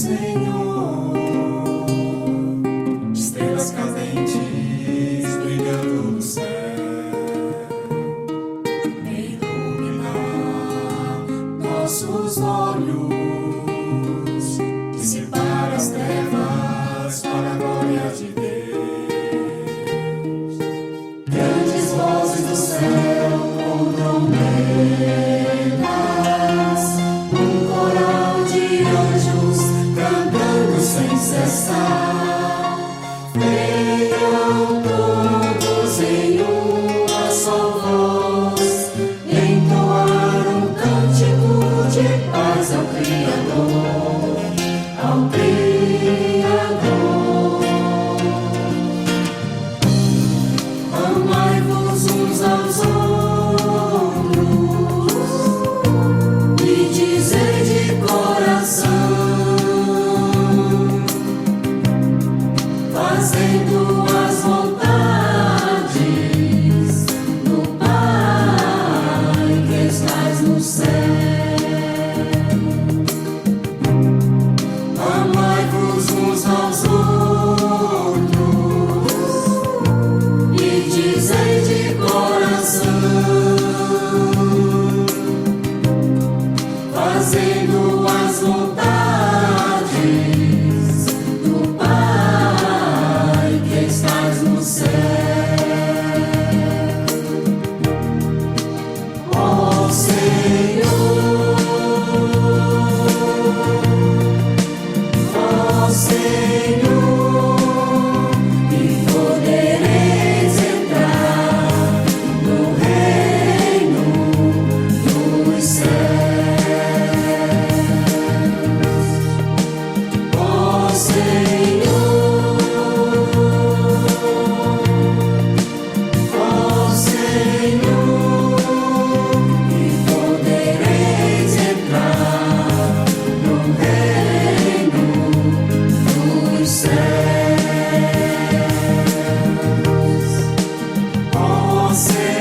Senhor, estrelas cadentes brilhando no céu, iluminar nossos olhos, dissipar as trevas para a glória de Deus. Grandes vozes do céu com trombetas, um coral de anjos cantando sem cessar, venham todos em uma só voz, entoar um cântico de paz ao Criador, ao Criador. Amai-vos uns aos outros e dizei de coração, fazendo as vontades do Pai que estás no céu. Amai-vos uns aos outros e dizei de coração, fazendo as vontades do Pai que estás no céu. Ó Senhor, ó Senhor, e podereis entrar no reino dos céus. Ó Senhor, ó Senhor, e podereis entrar no reino dos céus. Ó Senhor,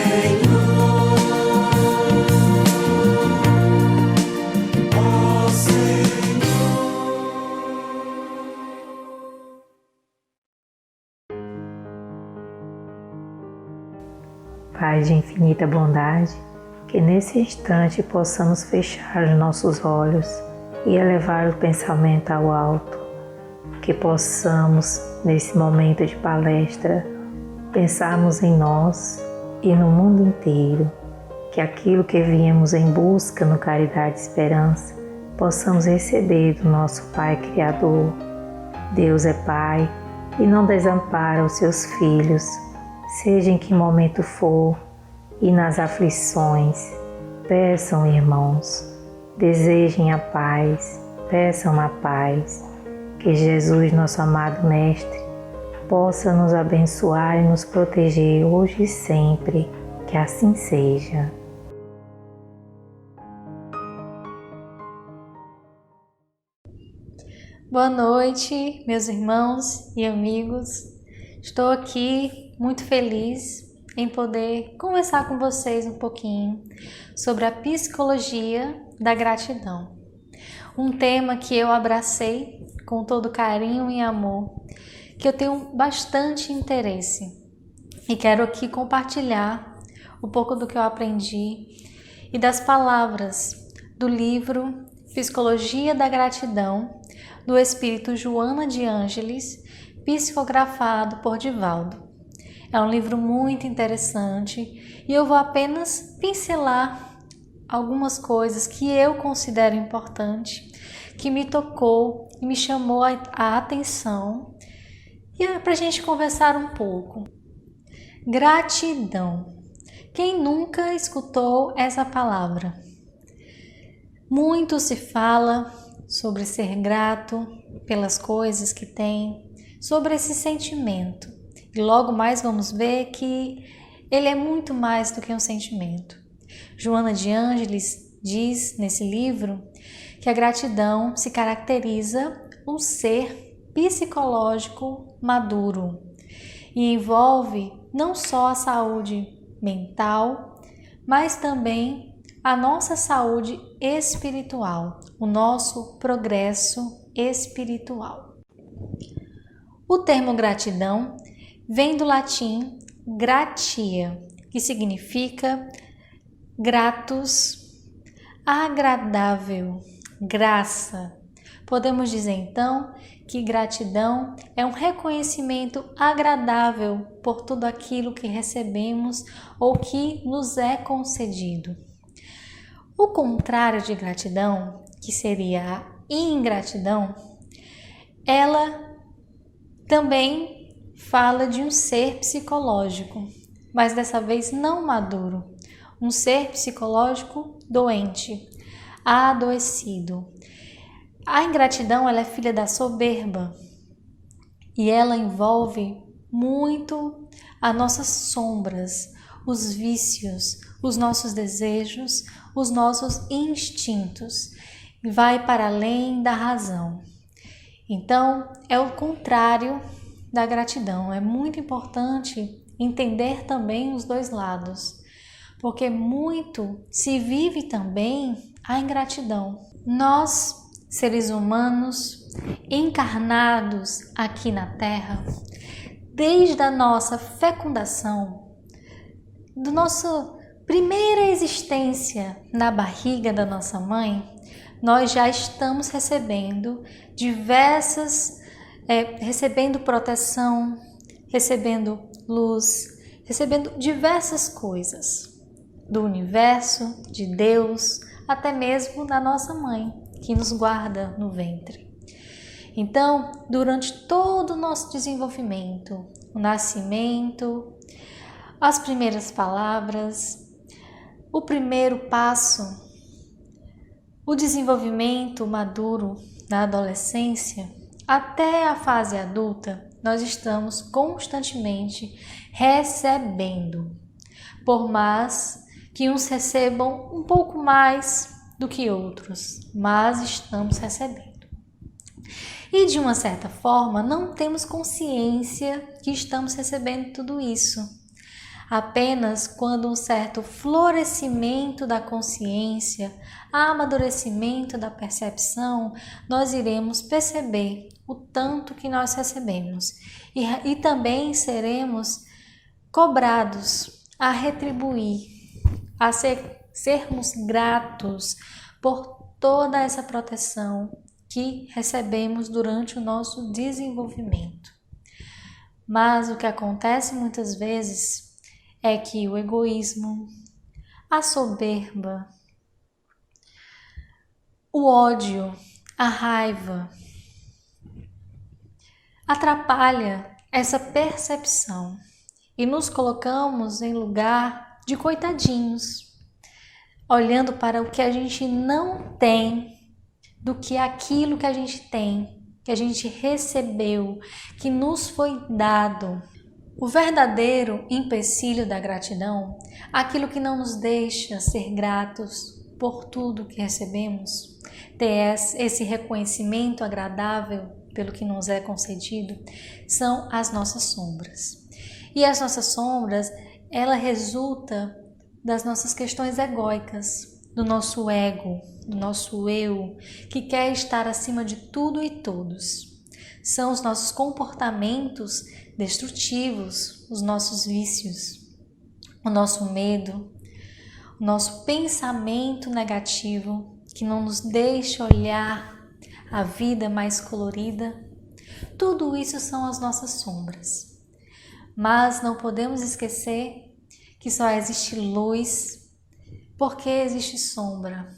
ó Senhor. Pai de infinita bondade, que nesse instante possamos fechar os nossos olhos e elevar o pensamento ao alto, que possamos, nesse momento de palestra, pensarmos em nós e no mundo inteiro, que aquilo que viemos em busca no Caridade e Esperança, possamos receber do nosso Pai Criador. Deus é Pai e não desampara os seus filhos, seja em que momento for, e nas aflições. Peçam, irmãos, desejem a paz, peçam a paz, que Jesus, nosso amado Mestre, possa nos abençoar e nos proteger hoje e sempre, que assim seja. Boa noite, meus irmãos e amigos. Estou aqui muito feliz em poder conversar com vocês um pouquinho sobre a psicologia da gratidão. Um tema que eu abracei com todo carinho e amor, que eu tenho bastante interesse e quero aqui compartilhar um pouco do que eu aprendi e das palavras do livro Psicologia da Gratidão, do Espírito Joana de Ângeles, psicografado por Divaldo. É um livro muito interessante e eu vou apenas pincelar algumas coisas que eu considero importante, que me tocou e me chamou a atenção, e é para a gente conversar um pouco. Gratidão. Quem nunca escutou essa palavra? Muito se fala sobre ser grato pelas coisas que tem, sobre esse sentimento. E logo mais vamos ver que ele é muito mais do que um sentimento. Joana de Ângeles diz nesse livro que a gratidão se caracteriza um ser psicológico maduro e envolve não só a saúde mental, mas também a nossa saúde espiritual, o nosso progresso espiritual. O termo gratidão vem do latim gratia, que significa gratus, agradável, graça. Podemos dizer então que gratidão é um reconhecimento agradável por tudo aquilo que recebemos ou que nos é concedido. O contrário de gratidão, que seria a ingratidão, ela também fala de um ser psicológico, mas dessa vez não maduro, um ser psicológico doente, adoecido. A ingratidão ela é filha da soberba e ela envolve muito as nossas sombras, os vícios, os nossos desejos, os nossos instintos e vai para além da razão. Então, é o contrário da gratidão. É muito importante entender também os dois lados, porque muito se vive também a ingratidão. Nós, seres humanos encarnados aqui na Terra, desde a nossa fecundação, da nossa primeira existência na barriga da nossa mãe, nós já estamos recebendo recebendo proteção, recebendo luz, recebendo diversas coisas do universo, de Deus, até mesmo da nossa mãe, que nos guarda no ventre. Então, durante todo o nosso desenvolvimento, o nascimento, as primeiras palavras, o primeiro passo, o desenvolvimento maduro da adolescência, até a fase adulta, nós estamos constantemente recebendo, por mais que uns recebam um pouco mais do que outros, mas estamos recebendo. E de uma certa forma, não temos consciência que estamos recebendo tudo isso. Apenas quando um certo florescimento da consciência, amadurecimento da percepção, nós iremos perceber o tanto que nós recebemos e também seremos cobrados a retribuir, a sermos gratos por toda essa proteção que recebemos durante o nosso desenvolvimento. Mas o que acontece muitas vezes é que o egoísmo, a soberba, o ódio, a raiva atrapalha essa percepção e nos colocamos em lugar de coitadinhos, olhando para o que a gente não tem do que aquilo que a gente tem, que a gente recebeu, que nos foi dado. O verdadeiro empecilho da gratidão, aquilo que não nos deixa ser gratos por tudo que recebemos, ter esse reconhecimento agradável pelo que nos é concedido, são as nossas sombras. E as nossas sombras, ela resulta das nossas questões egóicas, do nosso ego, do nosso eu, que quer estar acima de tudo e todos. São os nossos comportamentos destrutivos, os nossos vícios, o nosso medo, o nosso pensamento negativo que não nos deixa olhar a vida mais colorida. Tudo isso são as nossas sombras. Mas não podemos esquecer que só existe luz porque existe sombra.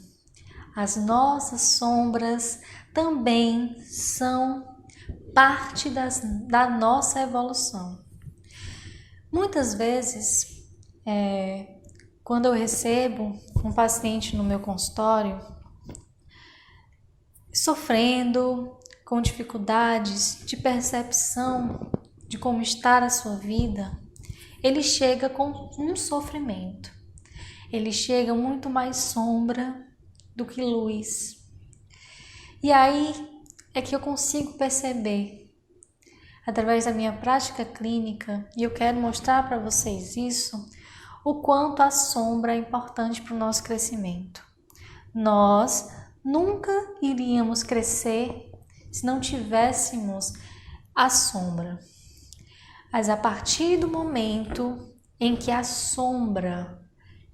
As nossas sombras também são parte da nossa evolução. Muitas vezes, quando eu recebo um paciente no meu consultório, sofrendo, com dificuldades de percepção de como está a sua vida, ele chega com um sofrimento. Ele chega muito mais sombra do que luz. E aí é que eu consigo perceber, através da minha prática clínica, e eu quero mostrar para vocês isso, o quanto a sombra é importante para o nosso crescimento. Nós nunca iríamos crescer se não tivéssemos a sombra. Mas a partir do momento em que a sombra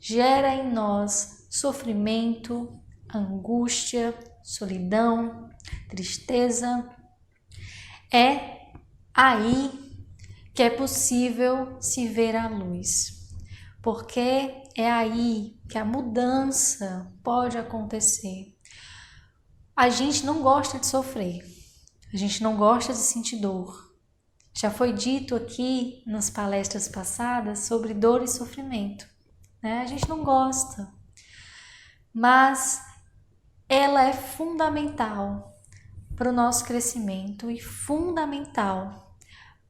gera em nós sofrimento, angústia, solidão, tristeza, é aí que é possível se ver a luz, porque é aí que a mudança pode acontecer. A gente não gosta de sofrer, a gente não gosta de sentir dor. Já foi dito aqui nas palestras passadas sobre dor e sofrimento, né? A gente não gosta, mas ela é fundamental para o nosso crescimento e fundamental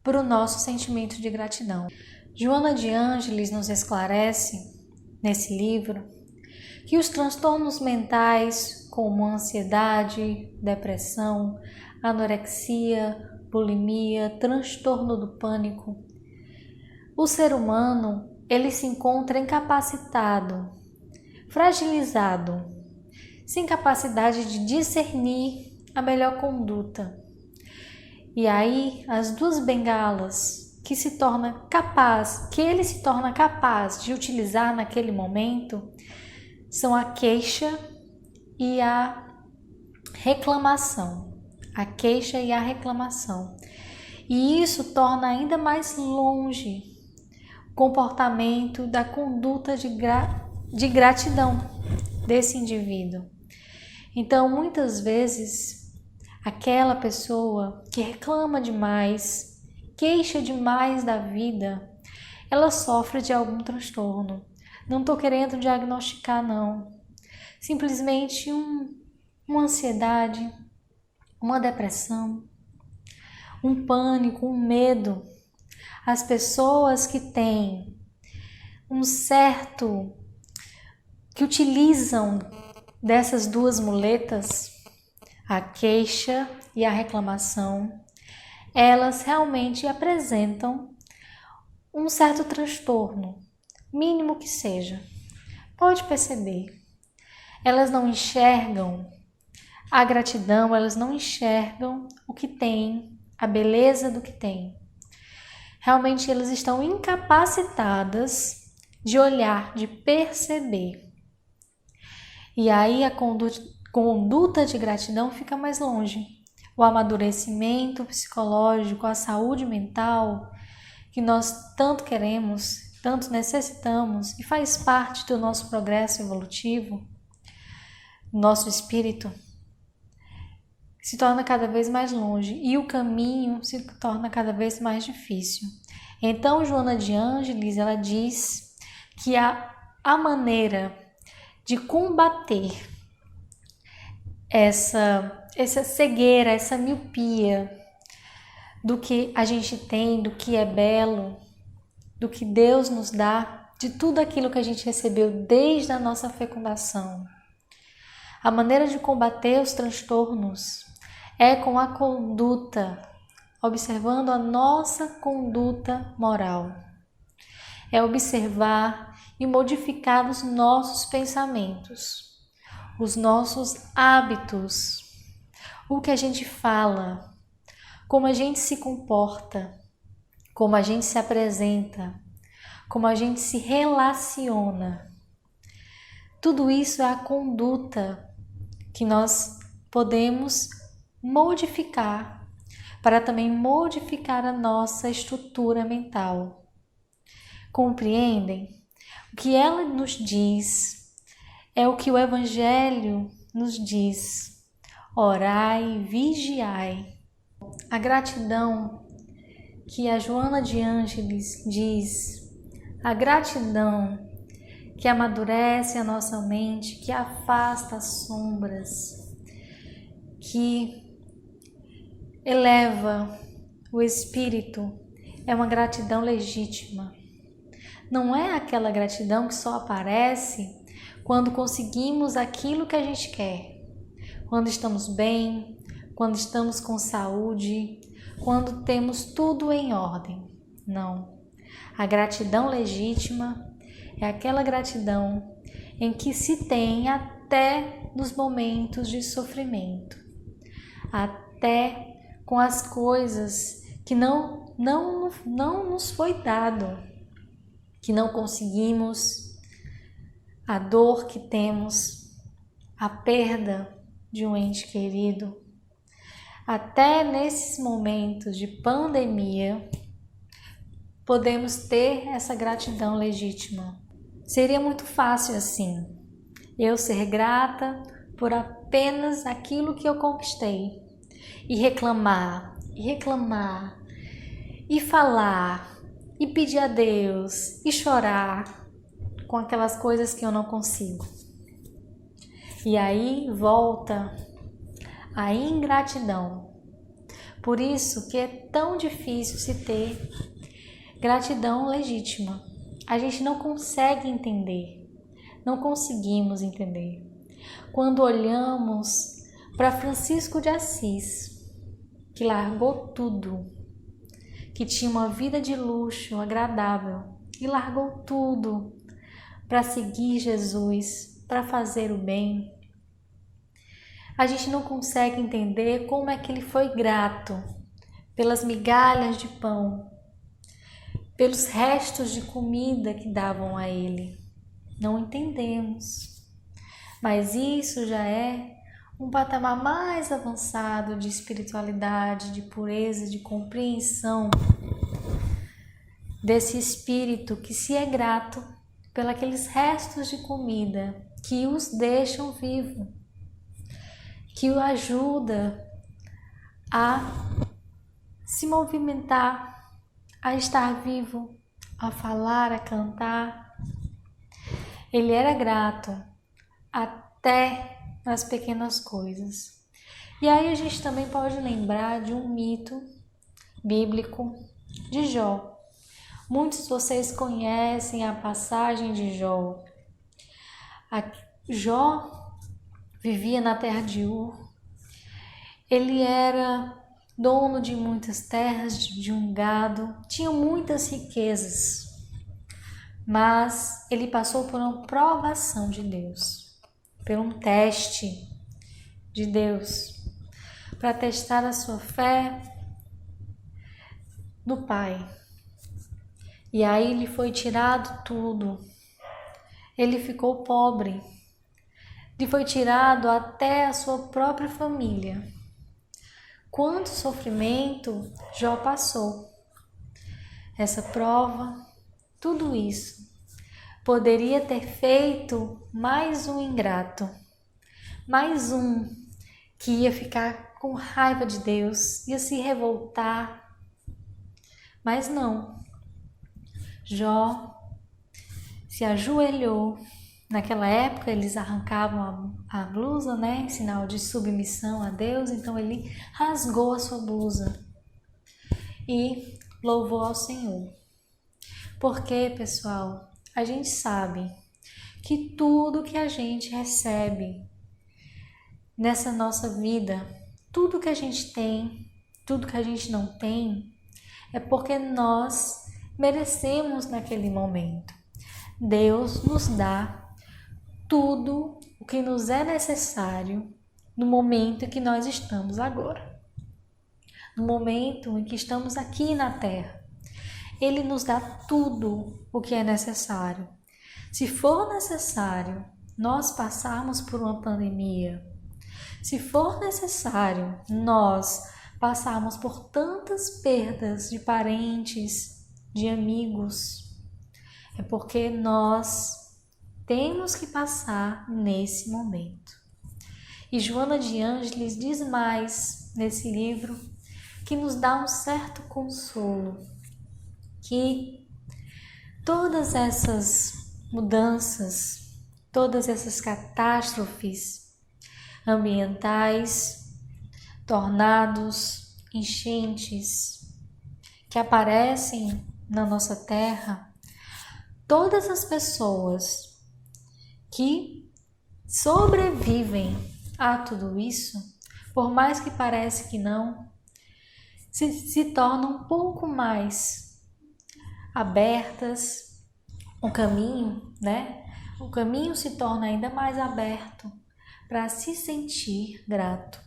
para o nosso sentimento de gratidão. Joana de Ângeles nos esclarece nesse livro que os transtornos mentais como ansiedade, depressão, anorexia, bulimia, transtorno do pânico, o ser humano ele se encontra incapacitado, fragilizado, sem capacidade de discernir a melhor conduta. E aí as duas bengalas que ele se torna capaz de utilizar naquele momento são a queixa e a reclamação. A queixa e a reclamação. E isso torna ainda mais longe o comportamento da conduta de gratidão desse indivíduo. Então, muitas vezes, aquela pessoa que reclama demais, queixa demais da vida, ela sofre de algum transtorno. Não estou querendo diagnosticar, não. Simplesmente uma ansiedade, uma depressão, um pânico, um medo. As pessoas que têm que utilizam dessas duas muletas, a queixa e a reclamação, elas realmente apresentam um certo transtorno, mínimo que seja. Pode perceber, elas não enxergam a gratidão, elas não enxergam o que tem, a beleza do que tem. Realmente elas estão incapacitadas de olhar, de perceber. E aí a conduta de gratidão fica mais longe. O amadurecimento psicológico, a saúde mental, que nós tanto queremos, tanto necessitamos e faz parte do nosso progresso evolutivo, nosso espírito, se torna cada vez mais longe e o caminho se torna cada vez mais difícil. Então, Joana de Ângeles, ela diz que a maneira de combater essa cegueira, essa miopia do que a gente tem, do que é belo, do que Deus nos dá, de tudo aquilo que a gente recebeu desde a nossa fecundação. A maneira de combater os transtornos é com a conduta, observando a nossa conduta moral. É observar e modificar os nossos pensamentos, os nossos hábitos, o que a gente fala, como a gente se comporta, como a gente se apresenta, como a gente se relaciona. Tudo isso é a conduta que nós podemos modificar para também modificar a nossa estrutura mental. Compreendem? O que ela nos diz é o que o Evangelho nos diz: orai e vigiai. A gratidão que a Joana de Ângeles diz, a gratidão que amadurece a nossa mente, que afasta as sombras, que eleva o espírito, é uma gratidão legítima. Não é aquela gratidão que só aparece quando conseguimos aquilo que a gente quer, quando estamos bem, quando estamos com saúde, quando temos tudo em ordem. Não. A gratidão legítima é aquela gratidão em que se tem até nos momentos de sofrimento, até até com as coisas que não nos foi dado, que não conseguimos, a dor que temos, a perda de um ente querido. Até nesses momentos de pandemia, podemos ter essa gratidão legítima. Seria muito fácil assim, eu ser grata por apenas aquilo que eu conquistei e reclamar, e falar, e pedir a Deus, e chorar com aquelas coisas que eu não consigo. E aí volta a ingratidão. Por isso que é tão difícil se ter gratidão legítima. A gente não consegue entender, não conseguimos entender. Quando olhamos para Francisco de Assis, que largou tudo, que tinha uma vida de luxo agradável e largou tudo para seguir Jesus, para fazer o bem, a gente não consegue entender como é que ele foi grato pelas migalhas de pão, pelos restos de comida que davam a ele. Não entendemos, mas isso já é um patamar mais avançado de espiritualidade, de pureza, de compreensão desse espírito que se é grato pelos restos de comida que os deixam vivo, que o ajuda a se movimentar, a estar vivo, a falar, a cantar. Ele era grato até nas pequenas coisas. E aí a gente também pode lembrar de um mito bíblico de Jó. Muitos de vocês conhecem a passagem de Jó. Jó vivia na terra de Ur. Ele era dono de muitas terras, de um gado, tinha muitas riquezas. Mas ele passou por uma provação de Deus, por um teste de Deus, para testar a sua fé no Pai. E aí lhe foi tirado tudo. Ele ficou pobre. Lhe foi tirado até a sua própria família. Quanto sofrimento Jó passou. Essa prova, tudo isso, poderia ter feito mais um ingrato, mais um que ia ficar com raiva de Deus, ia se revoltar. Mas não. Jó se ajoelhou. Naquela época eles arrancavam a blusa, né, em sinal de submissão a Deus, então ele rasgou a sua blusa e louvou ao Senhor. Porque, pessoal, a gente sabe que tudo que a gente recebe nessa nossa vida, tudo que a gente tem, tudo que a gente não tem, é porque nós merecemos naquele momento. Deus nos dá tudo o que nos é necessário no momento em que nós estamos agora. No momento em que estamos aqui na Terra. Ele nos dá tudo o que é necessário. Se for necessário nós passarmos por uma pandemia, se for necessário nós passarmos por tantas perdas de parentes, de amigos, é porque nós temos que passar nesse momento. E Joana de Ângeles diz mais nesse livro, que nos dá um certo consolo, que todas essas mudanças, todas essas catástrofes ambientais, tornados, enchentes, que aparecem na nossa terra, todas as pessoas que sobrevivem a tudo isso, por mais que pareça que não, se tornam um pouco mais abertas, o caminho, né? O caminho se torna ainda mais aberto para se sentir grato.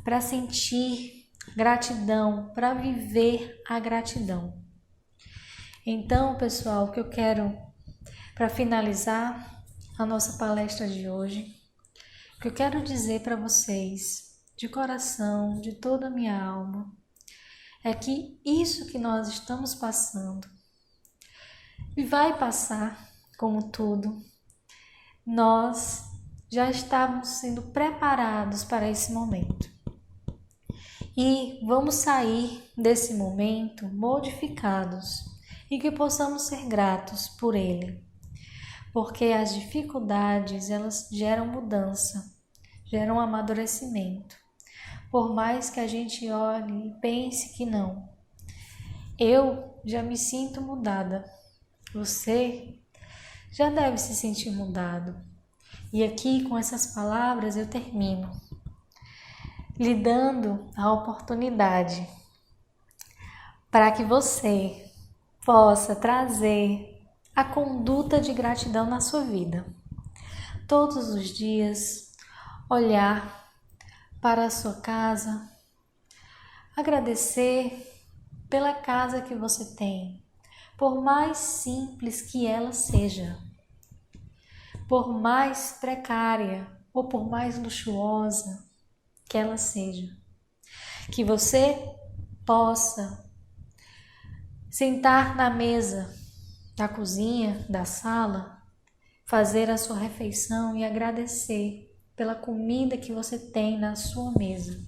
para sentir gratidão, para viver a gratidão. Então, pessoal, o que eu quero, para finalizar a nossa palestra de hoje, o que eu quero dizer para vocês, de coração, de toda a minha alma, é que isso que nós estamos passando, e vai passar, como tudo, nós já estávamos sendo preparados para esse momento. E vamos sair desse momento modificados e que possamos ser gratos por ele. Porque as dificuldades, elas geram mudança, geram amadurecimento. Por mais que a gente olhe e pense que não. Eu já me sinto mudada. Você já deve se sentir mudado. E aqui, com essas palavras, eu termino, lhe dando a oportunidade para que você possa trazer a conduta de gratidão na sua vida. Todos os dias, olhar para a sua casa, agradecer pela casa que você tem, por mais simples que ela seja, por mais precária ou por mais luxuosa que ela seja, que você possa sentar na mesa da cozinha, da sala, fazer a sua refeição e agradecer pela comida que você tem na sua mesa,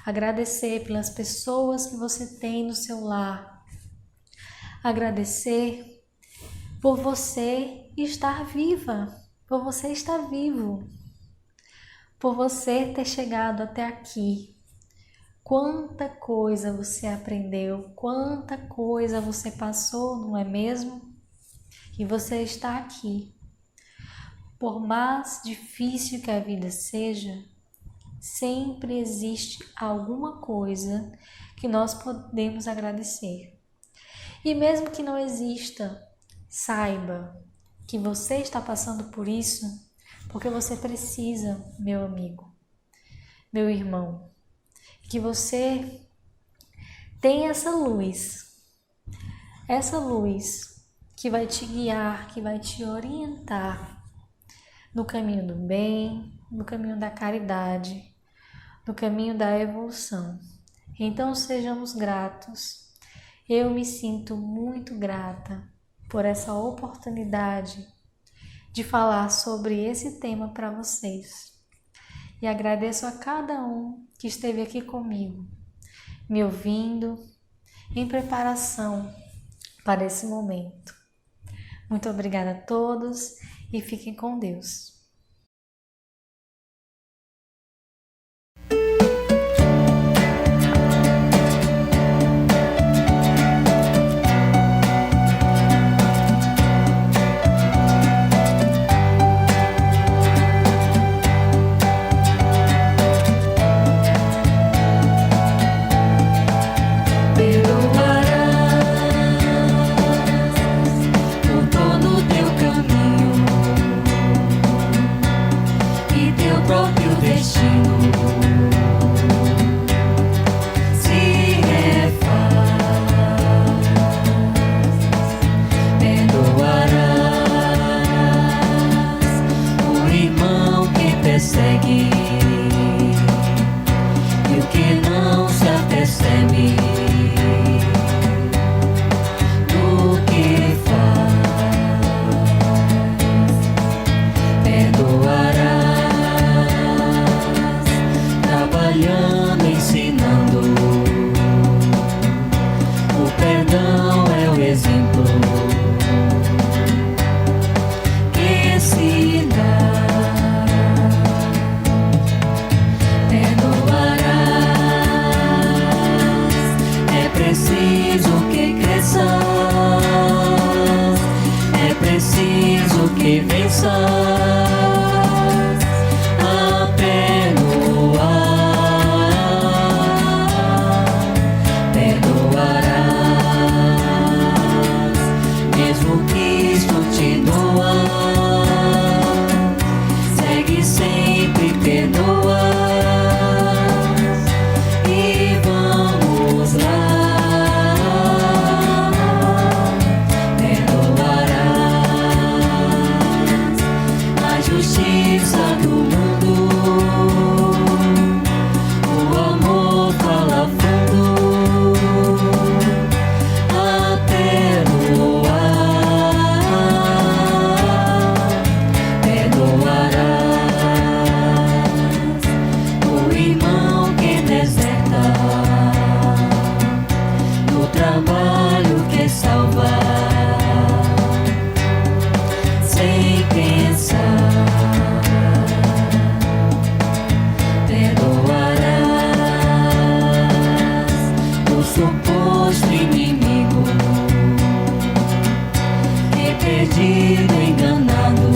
agradecer pelas pessoas que você tem no seu lar, agradecer por você estar viva, por você estar vivo, por você ter chegado até aqui. Quanta coisa você aprendeu, quanta coisa você passou, não é mesmo? E você está aqui. Por mais difícil que a vida seja, sempre existe alguma coisa que nós podemos agradecer. E mesmo que não exista, saiba que você está passando por isso porque você precisa, meu amigo, meu irmão, que você tem essa luz que vai te guiar, que vai te orientar no caminho do bem, no caminho da caridade, no caminho da evolução. Então sejamos gratos. Eu me sinto muito grata por essa oportunidade de falar sobre esse tema para vocês. E agradeço a cada um que esteve aqui comigo, me ouvindo, em preparação para esse momento. Muito obrigada a todos e fiquem com Deus. justiça do mundo. O amor fala fundo a perdoar. Perdoarás o irmão que deserta, no trabalho que salvar, sem pensar. Perdoarás o suposto inimigo que perdido, enganado,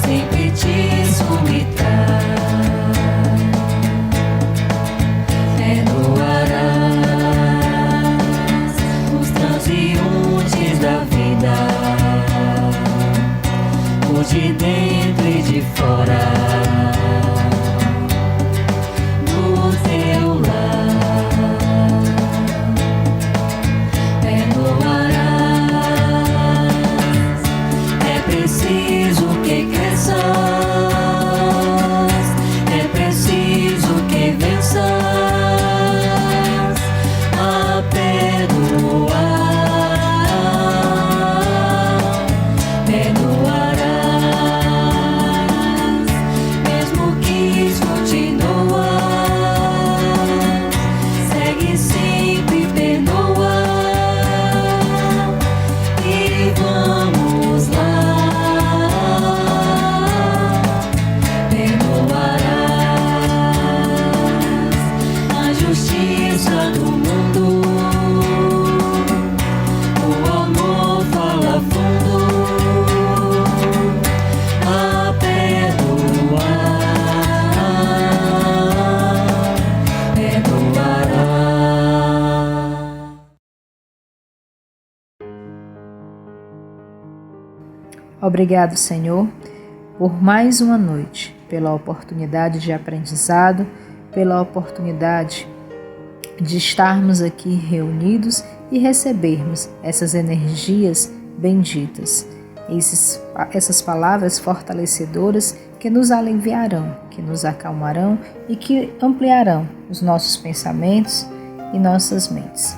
sempre te subtrai. Perdoarás os transeuntes da vida, os de dentro e de fora do teu lar. Perdoarás, é preciso que cresças, é preciso que venças a perdoar. Perdoarás, mesmo que continuas, segue sempre, perdoa. E vamos lá. Perdoarás a justiça do mundo. O amor fala fundo a perdoar. Perdoarás. Obrigado, Senhor, por mais uma noite, pela oportunidade de aprendizado, pela oportunidade de estarmos aqui reunidos e recebermos essas energias benditas, essas palavras fortalecedoras que nos aliviarão, que nos acalmarão e que ampliarão os nossos pensamentos e nossas mentes.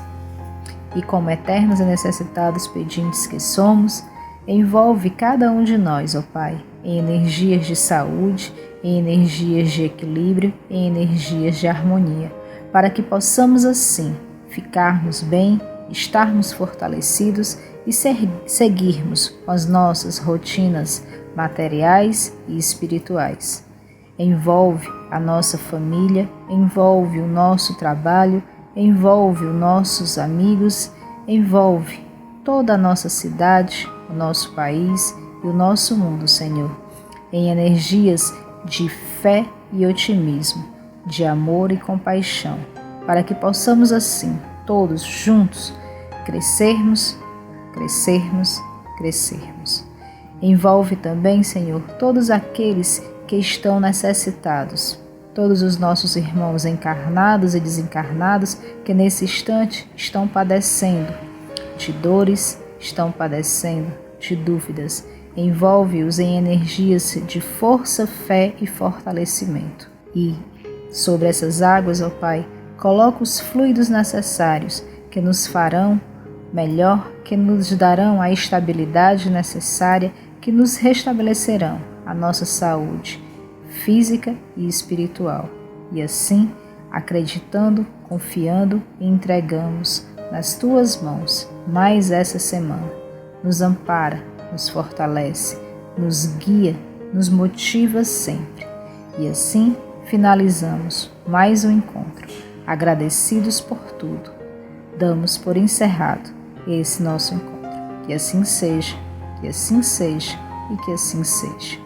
E como eternos e necessitados pedintes que somos, envolve cada um de nós, ó Pai, em energias de saúde, em energias de equilíbrio, em energias de harmonia, para que possamos assim ficarmos bem, estarmos fortalecidos e seguirmos com as nossas rotinas materiais e espirituais. Envolve a nossa família, envolve o nosso trabalho, envolve os nossos amigos, envolve toda a nossa cidade, o nosso país e o nosso mundo, Senhor, em energias de fé e otimismo, de amor e compaixão, para que possamos assim, todos juntos, crescermos, crescermos, crescermos. Envolve também, Senhor, todos aqueles que estão necessitados, todos os nossos irmãos encarnados e desencarnados que nesse instante estão padecendo de dores, estão padecendo de dúvidas. Envolve-os em energias de força, fé e fortalecimento. E sobre essas águas, ó Pai, coloca os fluidos necessários que nos farão melhor, que nos darão a estabilidade necessária, que nos restabelecerão a nossa saúde física e espiritual. E assim, acreditando, confiando e entregamos nas Tuas mãos mais essa semana. Nos ampara, nos fortalece, nos guia, nos motiva sempre. E assim finalizamos mais um encontro. Agradecidos por tudo, damos por encerrado esse nosso encontro. Que assim seja, que assim seja e que assim seja.